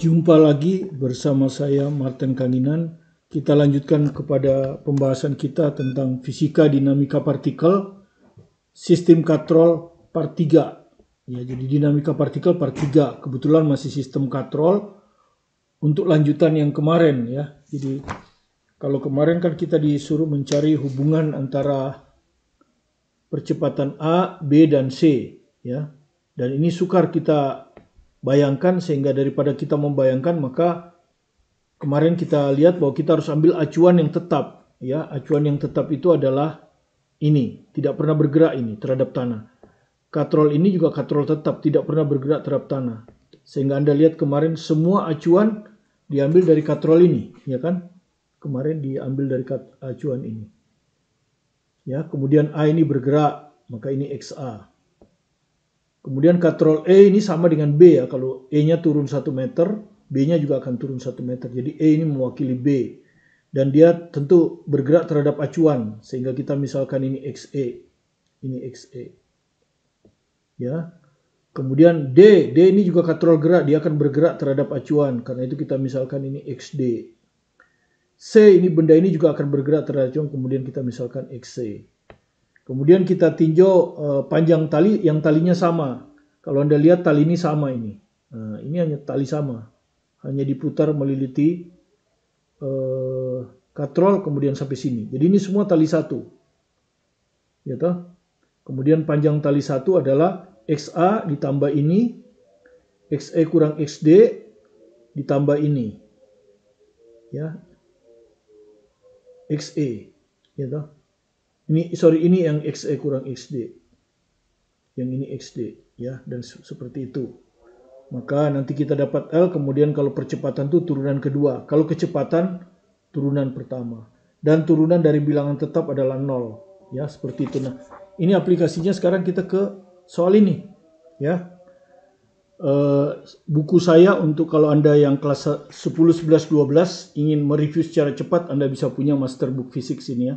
Jumpa lagi bersama saya Martin Kanginan. Kita lanjutkan kepada pembahasan kita tentang fisika dinamika partikel, sistem katrol part 3. Ya, jadi dinamika partikel part 3. Kebetulan masih sistem katrol untuk lanjutan yang kemarin ya. Jadi kalau kemarin kan kita disuruh mencari hubungan antara percepatan A, B, dan C ya. Dan ini sukar kita bayangkan, sehingga daripada kita membayangkan maka kemarin kita lihat bahwa kita harus ambil acuan yang tetap ya. Acuan yang tetap itu adalah ini, tidak pernah bergerak ini terhadap tanah. Katrol ini juga katrol tetap, tidak pernah bergerak terhadap tanah. Sehingga Anda lihat kemarin semua acuan diambil dari katrol ini, ya kan? Kemarin diambil dari acuan ini. Ya, kemudian A ini bergerak, maka ini XA. Kemudian katrol E ini sama dengan B ya. Kalau E-nya turun 1 meter, B-nya juga akan turun 1 meter. Jadi E ini mewakili B. Dan dia tentu bergerak terhadap acuan. Sehingga kita misalkan ini XE. Ini XE. Ya. Kemudian D ini juga katrol gerak. Dia akan bergerak terhadap acuan. Karena itu kita misalkan ini XD. C ini benda ini juga akan bergerak terhadap acuan. Kemudian kita misalkan XC. Kemudian kita tinjau panjang tali yang talinya sama. Kalau Anda lihat tali ini sama ini. Nah, ini hanya tali sama. Hanya diputar meliliti katrol kemudian sampai sini. Jadi ini semua tali satu. Ya toh? Kemudian panjang tali satu adalah XA ditambah ini. XE kurang XD ditambah ini. Ya. XE. Ya toh? Ini yang XE kurang XD. Yang ini XD ya, dan seperti itu. Maka nanti kita dapat L, kemudian kalau percepatan itu turunan kedua. Kalau kecepatan turunan pertama. Dan turunan dari bilangan tetap adalah 0. Ya, seperti itu. Nah, ini aplikasinya sekarang kita ke soal ini. Ya. Buku saya untuk kalau Anda yang kelas 10, 11, 12 ingin mereview secara cepat, Anda bisa punya Masterbook Physics ini ya.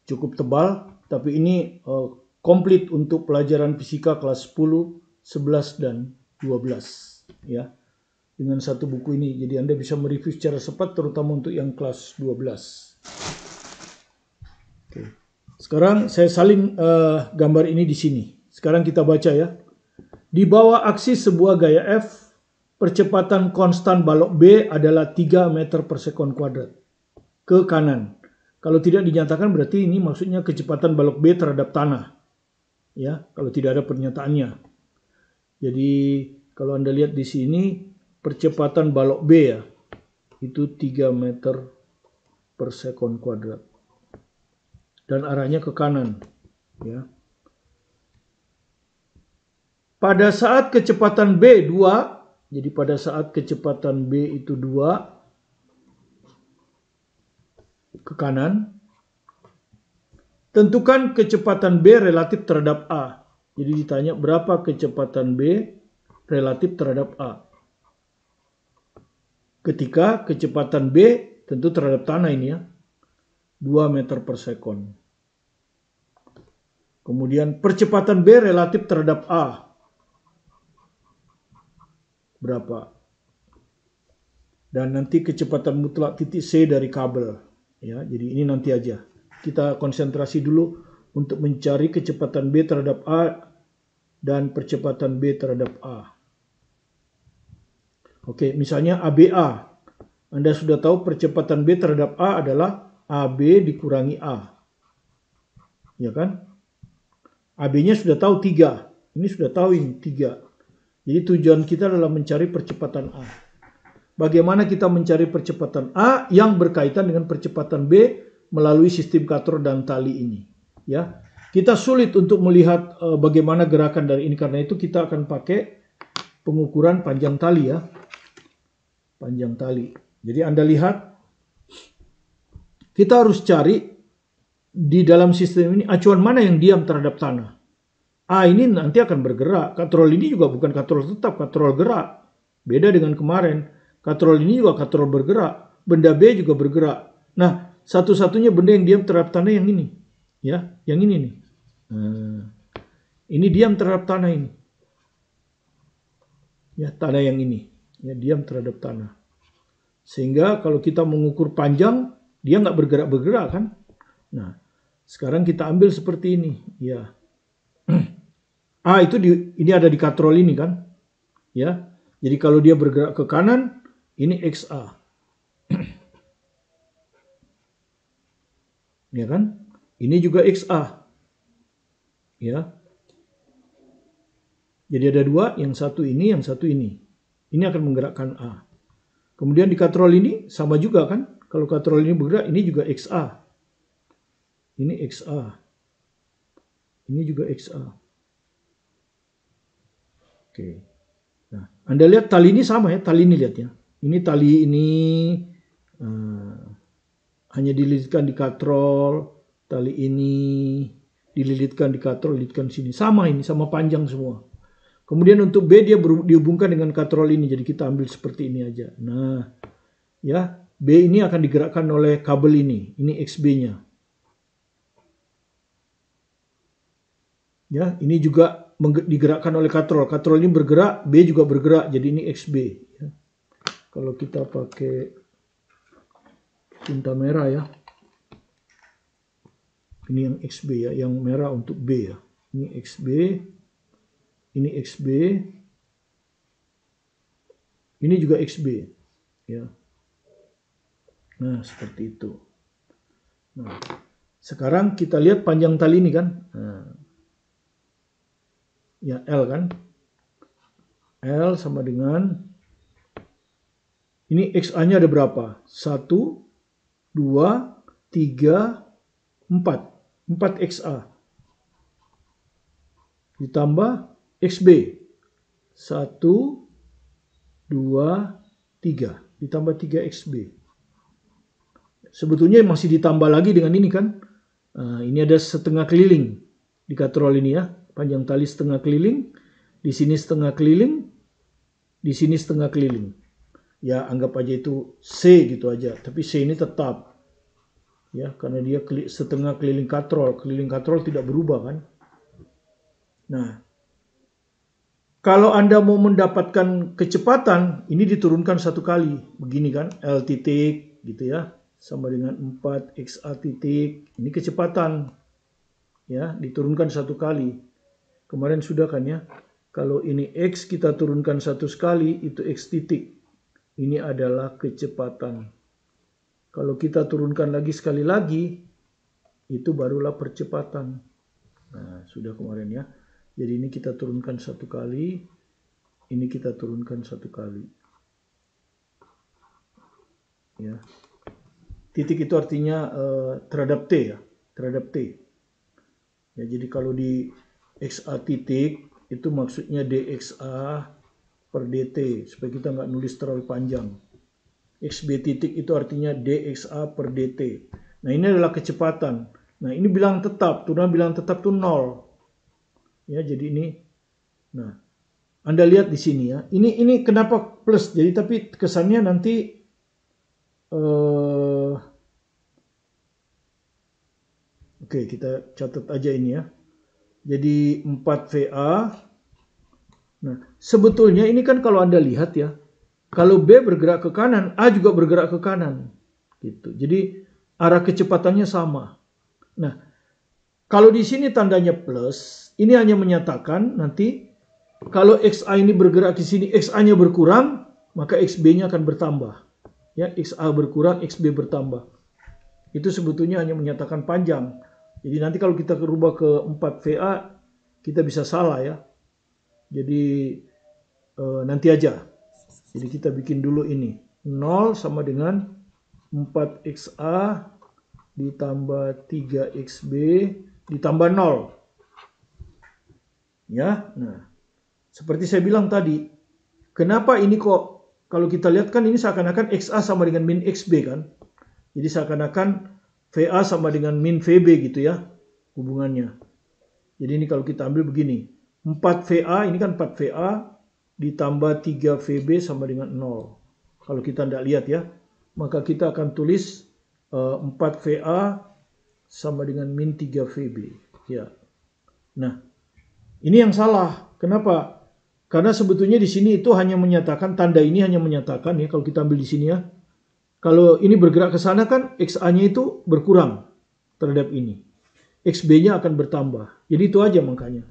Cukup tebal, tapi ini komplit untuk pelajaran fisika kelas 10, 11, dan 12 ya. Dengan satu buku ini, jadi Anda bisa mereview secara cepat terutama untuk yang kelas 12. Oke. Sekarang saya salin gambar ini di sini. Sekarang kita baca ya. Di bawah aksis sebuah gaya F, percepatan konstan balok B adalah 3 meter per sekon kuadrat ke kanan. Kalau tidak dinyatakan berarti ini maksudnya kecepatan balok B terhadap tanah. Ya, kalau tidak ada pernyataannya. Jadi kalau Anda lihat di sini percepatan balok B ya, itu 3 meter per sekon kuadrat. Dan arahnya ke kanan. Ya. Pada saat kecepatan B 2, jadi pada saat kecepatan B itu 2, ke kanan, tentukan kecepatan B relatif terhadap A. Jadi ditanya berapa kecepatan B relatif terhadap A. Ketika kecepatan B tentu terhadap tanah ini ya, 2 meter per sekon. Kemudian percepatan B relatif terhadap A. Berapa? Dan nanti kecepatan mutlak titik C dari kabel. Ya, jadi ini nanti aja. Kita konsentrasi dulu untuk mencari kecepatan B terhadap A dan percepatan B terhadap A. Oke, misalnya ABA. Anda sudah tahu percepatan B terhadap A adalah AB dikurangi A. Ya kan? AB-nya sudah tahu 3. Ini sudah tahu ini 3. Jadi tujuan kita adalah mencari percepatan A. Bagaimana kita mencari percepatan A yang berkaitan dengan percepatan B melalui sistem katrol dan tali ini. Ya, kita sulit untuk melihat bagaimana gerakan dari ini, karena itu kita akan pakai pengukuran panjang tali ya. Panjang tali. Jadi Anda lihat, kita harus cari di dalam sistem ini acuan mana yang diam terhadap tanah. A ini nanti akan bergerak. Katrol ini juga bukan katrol tetap, katrol gerak. Beda dengan kemarin. Katrol ini juga katrol bergerak. Benda B juga bergerak. Nah, satu-satunya benda yang diam terhadap tanah yang ini. Ya, yang ini nih. Nah, ini diam terhadap tanah ini. Ya, tanah yang ini. Ya, diam terhadap tanah. Sehingga kalau kita mengukur panjang, dia nggak bergerak-bergerak kan. Nah, sekarang kita ambil seperti ini. Ya. Itu ini ada di katrol ini kan. Ya. Jadi kalau dia bergerak ke kanan, ini XA. Ya kan? Ini juga XA. Ya. Jadi ada dua, yang satu ini, yang satu ini. Ini akan menggerakkan A. Kemudian di katrol ini sama juga kan? Kalau katrol ini bergerak, ini juga XA. Ini XA. Ini juga XA. Oke. Nah, Anda lihat tali ini sama ya, tali ini lihat ya. Ini tali ini hanya dililitkan di katrol, tali ini dililitkan di katrol, dililitkan sini. Sama ini, sama panjang semua. Kemudian untuk B dia dihubungkan dengan katrol ini, jadi kita ambil seperti ini aja. Nah, ya, B ini akan digerakkan oleh kabel ini XB-nya. Ya, ini juga digerakkan oleh katrol. Katrol ini bergerak, B juga bergerak, jadi ini XB. Ya. Kalau kita pakai tinta merah ya, ini yang XB ya, yang merah untuk B ya. Ini XB, ini XB, ini juga XB. Ya. Nah, seperti itu. Nah, sekarang kita lihat panjang tali ini kan. Nah, ya L kan. L sama dengan, ini XA-nya ada berapa? 1, 2, 3, 4. 4 XA. Ditambah XB. 1, 2, 3. Ditambah 3 XB. Sebetulnya masih ditambah lagi dengan ini kan. Ini ada setengah keliling di katrol ini ya. Panjang tali setengah keliling. Di sini setengah keliling. Di sini setengah keliling. Ya anggap aja itu C gitu aja. Tapi C ini tetap. Ya karena dia setengah keliling katrol. Keliling katrol tidak berubah kan. Nah. Kalau Anda mau mendapatkan kecepatan. Ini diturunkan satu kali. Begini kan. L titik gitu ya. Sama dengan 4 XA titik. Ini kecepatan. Ya, diturunkan satu kali. Kemarin sudah kan ya. Kalau ini X kita turunkan satu sekali, itu X titik. Ini adalah kecepatan. Kalau kita turunkan lagi sekali lagi, itu barulah percepatan. Nah, sudah kemarin ya. Jadi ini kita turunkan satu kali. Ini kita turunkan satu kali. Ya. Titik itu artinya terhadap T ya, terhadap T. Ya, jadi kalau di XA titik itu maksudnya DXA per DT supaya kita nggak nulis terlalu panjang. XB titik itu artinya DXA per DT. Nah ini adalah kecepatan. Nah ini bilang tetap, turunan bilang tetap itu 0. Ya jadi ini. Nah Anda lihat di sini ya. Ini kenapa plus? Jadi tapi kesannya nanti Oke, kita catat aja ini ya. Jadi 4 VA. Nah, sebetulnya ini kan kalau Anda lihat ya, kalau B bergerak ke kanan, A juga bergerak ke kanan. Gitu. Jadi arah kecepatannya sama. Nah, kalau di sini tandanya plus, ini hanya menyatakan nanti kalau XA ini bergerak di sini, XA-nya berkurang, maka XB-nya akan bertambah. Ya, XA berkurang, XB bertambah. Itu sebetulnya hanya menyatakan panjang. Jadi nanti kalau kita rubah ke 4 VA, kita bisa salah ya. Jadi nanti aja. Jadi kita bikin dulu ini. 0 sama dengan 4XA ditambah 3XB ditambah 0. Ya, nah. Seperti saya bilang tadi, kenapa ini kok, kalau kita lihat kan ini seakan-akan XA sama dengan min XB kan. Jadi seakan-akan VA sama dengan min VB gitu ya hubungannya. Jadi ini kalau kita ambil begini. 4 VA, ini kan 4 VA ditambah 3 VB sama dengan 0. Kalau kita tidak lihat ya, maka kita akan tulis 4 VA sama dengan min 3 VB. Ya. Nah, ini yang salah. Kenapa? Karena sebetulnya di sini itu hanya menyatakan, tanda ini hanya menyatakan ya, kalau kita ambil di sini ya, kalau ini bergerak ke sana kan XA-nya itu berkurang terhadap ini. XB-nya akan bertambah. Jadi itu aja makanya.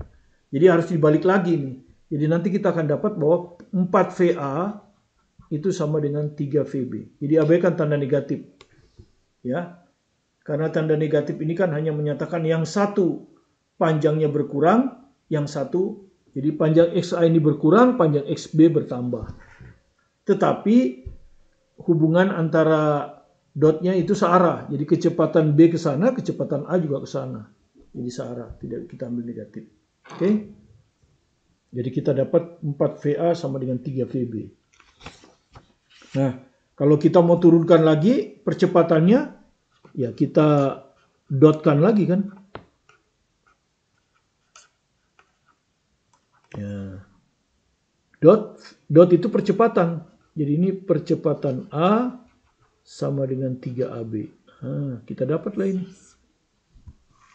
Jadi harus dibalik lagi nih. Jadi nanti kita akan dapat bahwa 4VA itu sama dengan 3VB. Jadi abaikan tanda negatif. Ya. Karena tanda negatif ini kan hanya menyatakan yang satu panjangnya berkurang, yang satu, jadi panjang XA ini berkurang, panjang XB bertambah. Tetapi hubungan antara dotnya itu searah. Jadi kecepatan B ke sana, kecepatan A juga ke sana. Jadi searah, tidak kita ambil negatif. Oke? Jadi kita dapat 4VA sama dengan 3VB. Nah, kalau kita mau turunkan lagi percepatannya, ya kita dotkan lagi kan. Ya. Dot itu percepatan. Jadi ini percepatan A sama dengan 3AB. Nah, kita dapatlah ini.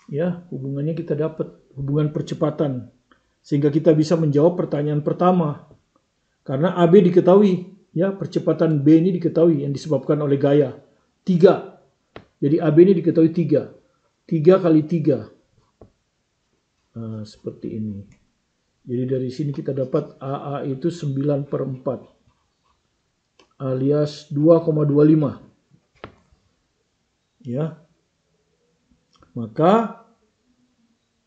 Ya, hubungannya kita dapat, hubungan percepatan. Sehingga kita bisa menjawab pertanyaan pertama. Karena AB diketahui, ya, percepatan B ini diketahui yang disebabkan oleh gaya 3. Jadi AB ini diketahui 3. 3 kali 3. Nah, seperti ini. Jadi dari sini kita dapat AA itu 9/4 alias 2,25. Ya. Maka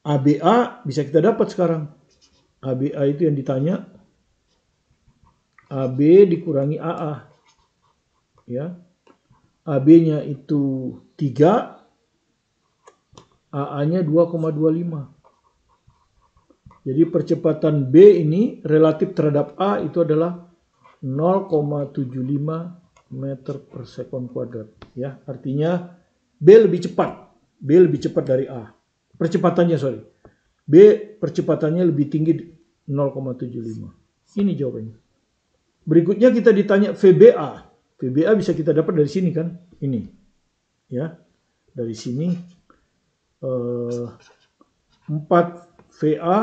ABA bisa kita dapat sekarang. ABA itu yang ditanya, AB dikurangi AA. Ya. AB-nya itu 3, AA-nya 2,25. Jadi percepatan B ini relatif terhadap A itu adalah 0,75 meter per sekon kuadrat. Ya, artinya B lebih cepat. B lebih cepat dari A. Percepatannya, sorry. B percepatannya lebih tinggi 0,75. Ini jawabannya. Berikutnya kita ditanya VBA. VBA bisa kita dapat dari sini kan? Ini. Ya. Dari sini 4VA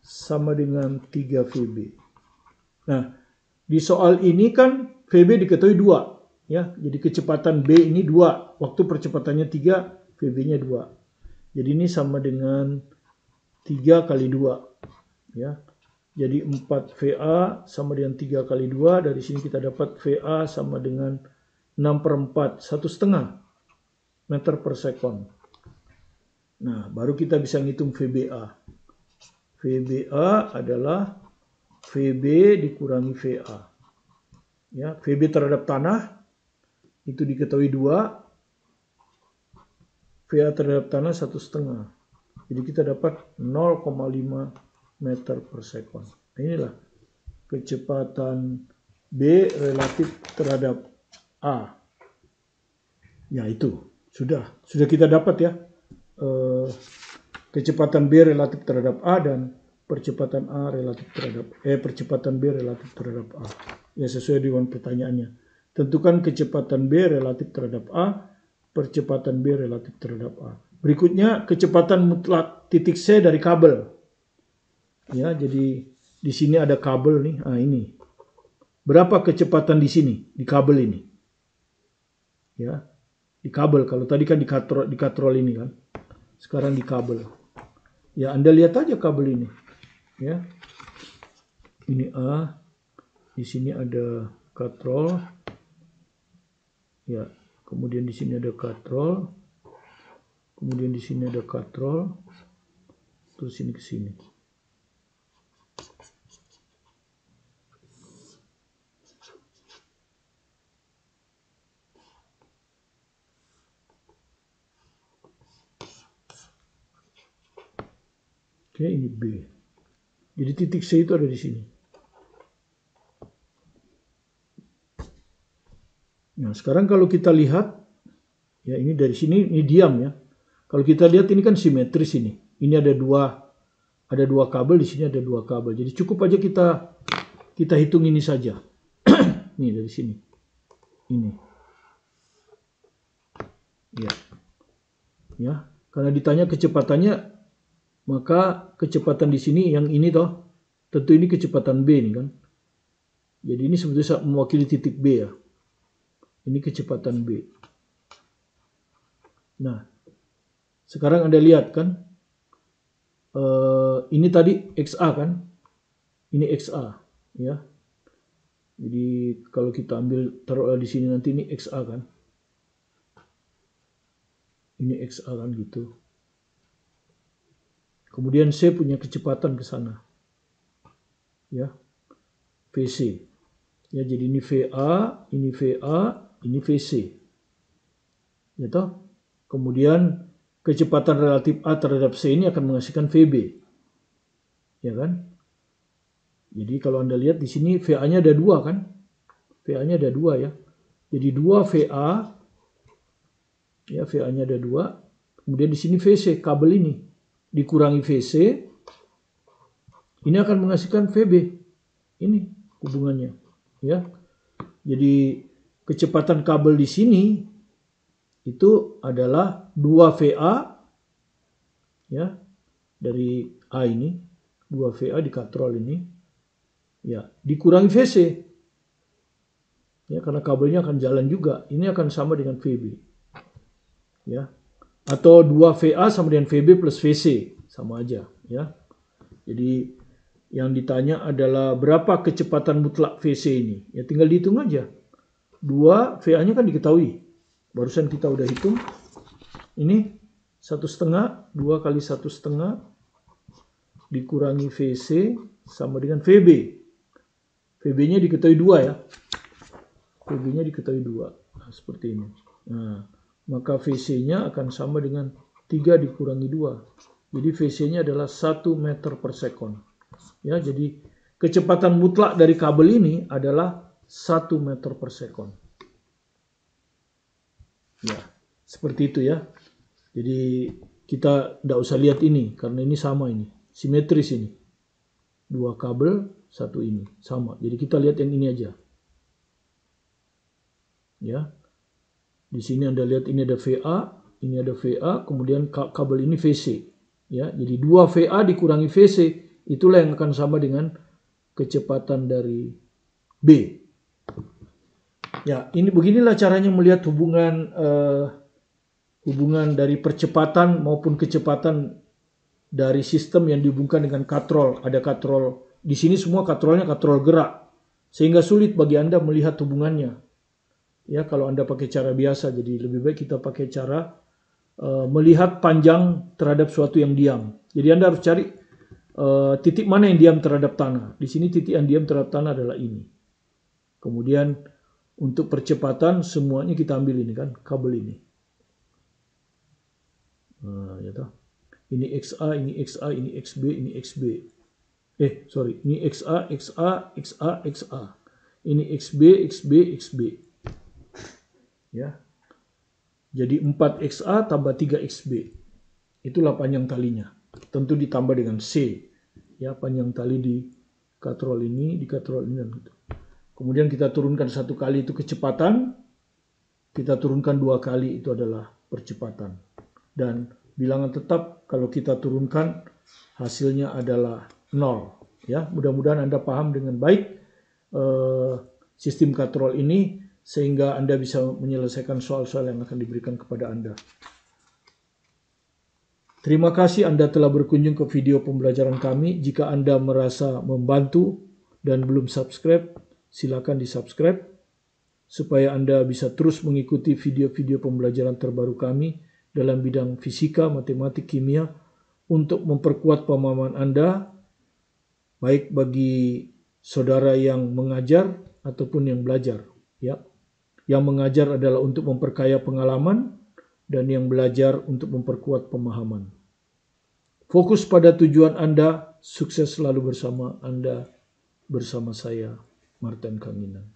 sama dengan 3VB. Nah, di soal ini kan VB diketahui 2. Ya, jadi kecepatan B ini 2. Waktu percepatannya 3, VB-nya 2. Jadi ini sama dengan 3 kali 2. Ya. Jadi 4VA sama dengan 3 kali 2. Dari sini kita dapat VA sama dengan 6/4, 1,5 meter per sekon. Nah, baru kita bisa ngitung VBA. VBA adalah VB dikurangi VA. Ya, VB terhadap tanah itu diketahui 2. VA terhadap tanah 1,5. Jadi kita dapat 0,5 meter per sekon. Nah, inilah kecepatan B relatif terhadap A. Ya, itu sudah kita dapat ya. Kecepatan B relatif terhadap A dan percepatan A relatif terhadap percepatan B relatif terhadap A. Ya, sesuai dengan pertanyaannya. Tentukan kecepatan B relatif terhadap A, percepatan B relatif terhadap A. Berikutnya kecepatan mutlak titik C dari kabel. Ya, jadi di sini ada kabel nih. Ah, ini. Berapa kecepatan di sini di kabel ini? Ya. Di kabel, kalau tadi kan di katrol ini kan. Sekarang di kabel. Ya, Anda lihat aja kabel ini. Ya. Ini A. Di sini ada katrol. Ya, kemudian di sini ada katrol. Kemudian di sini ada katrol. Terus ini ke sini. Oke, ini B. Jadi titik C itu ada di sini. Nah, sekarang kalau kita lihat, ya ini dari sini, ini diam ya. Kalau kita lihat ini kan simetris ini. Ini ada dua kabel, di sini ada 2 kabel. Jadi cukup aja kita hitung ini saja. Nih dari sini. Ini. Ya. Ya, karena ditanya kecepatannya, maka kecepatan di sini yang ini toh Tentu ini kecepatan B ini kan. Jadi ini sebetulnya mewakili titik B ya. Ini kecepatan B. Nah, sekarang Anda lihat kan, ini tadi XA kan, ini XA ya. Jadi kalau kita ambil taruhlah di sini nanti ini XA kan, ini XA kan gitu. Kemudian C punya kecepatan ke sana, ya, VC. Ya, jadi ini VA, ini VC. Ya toh? Kemudian kecepatan relatif A terhadap C ini akan menghasilkan VB. Ya kan? Jadi kalau Anda lihat di sini VA-nya ada 2 kan? VA-nya ada 2 ya. Jadi 2 VA, ya VA-nya ada 2. Kemudian di sini VC, kabel ini dikurangi VC, ini akan menghasilkan VB. Ini hubungannya, ya. Jadi kecepatan kabel di sini itu adalah 2 VA, ya, dari A ini, 2 VA di katrol ini, ya, dikurangi VC, ya, karena kabelnya akan jalan juga, ini akan sama dengan VB, ya, atau 2 VA sama dengan VB plus VC, sama aja, ya. Jadi yang ditanya adalah berapa kecepatan mutlak VC ini, ya tinggal dihitung aja. 2 VA-nya kan diketahui. Barusan kita udah hitung. Ini 1,5, 2 kali 1,5 dikurangi VC sama dengan VB. VB-nya diketahui 2 ya. VB-nya diketahui 2. Nah, seperti ini. Nah, maka VC-nya akan sama dengan 3 dikurangi 2. Jadi VC-nya adalah 1 meter per sekon. Ya, jadi kecepatan mutlak dari kabel ini adalah 1 meter per sekon. Ya, seperti itu ya. Jadi kita tidak usah lihat ini, karena ini sama ini. Simetris ini. 2 kabel, 1 ini. Sama. Jadi kita lihat yang ini aja. Ya. Di sini Anda lihat ini ada VA, ini ada VA, kemudian kabel ini VC. Ya, jadi 2 VA dikurangi VC, itulah yang akan sama dengan kecepatan dari B. Ya, ini beginilah caranya melihat hubungan dari percepatan maupun kecepatan dari sistem yang dihubungkan dengan katrol. Ada katrol di sini, semua katrolnya katrol gerak, sehingga sulit bagi Anda melihat hubungannya. Ya, kalau Anda pakai cara biasa, jadi lebih baik kita pakai cara melihat panjang terhadap suatu yang diam. Jadi Anda harus cari titik mana yang diam terhadap tanah. Di sini titik yang diam terhadap tanah adalah ini. Kemudian untuk percepatan semuanya kita ambil ini kan, kabel ini. Nah, ya toh. Ini XA, ini XA, ini XB, ini XB. Ini XA, XA, XA, XA. Ini XB, XB, XB. Ya. Jadi 4XA tambah 3XB. Itulah panjang talinya. Tentu ditambah dengan C. Ya, panjang tali di katrol ini, di katrol ini dan gitu. Kemudian kita turunkan 1 kali itu kecepatan, kita turunkan 2 kali itu adalah percepatan. Dan bilangan tetap kalau kita turunkan hasilnya adalah 0. Ya, mudah-mudahan Anda paham dengan baik sistem katrol ini sehingga Anda bisa menyelesaikan soal-soal yang akan diberikan kepada Anda. Terima kasih Anda telah berkunjung ke video pembelajaran kami. Jika Anda merasa membantu dan belum subscribe, silakan di-subscribe supaya Anda bisa terus mengikuti video-video pembelajaran terbaru kami dalam bidang fisika, matematik, kimia untuk memperkuat pemahaman Anda baik bagi saudara yang mengajar ataupun yang belajar, ya. Yang mengajar adalah untuk memperkaya pengalaman dan yang belajar untuk memperkuat pemahaman. Fokus pada tujuan Anda, sukses selalu bersama Anda, bersama saya, Martin Kanginan.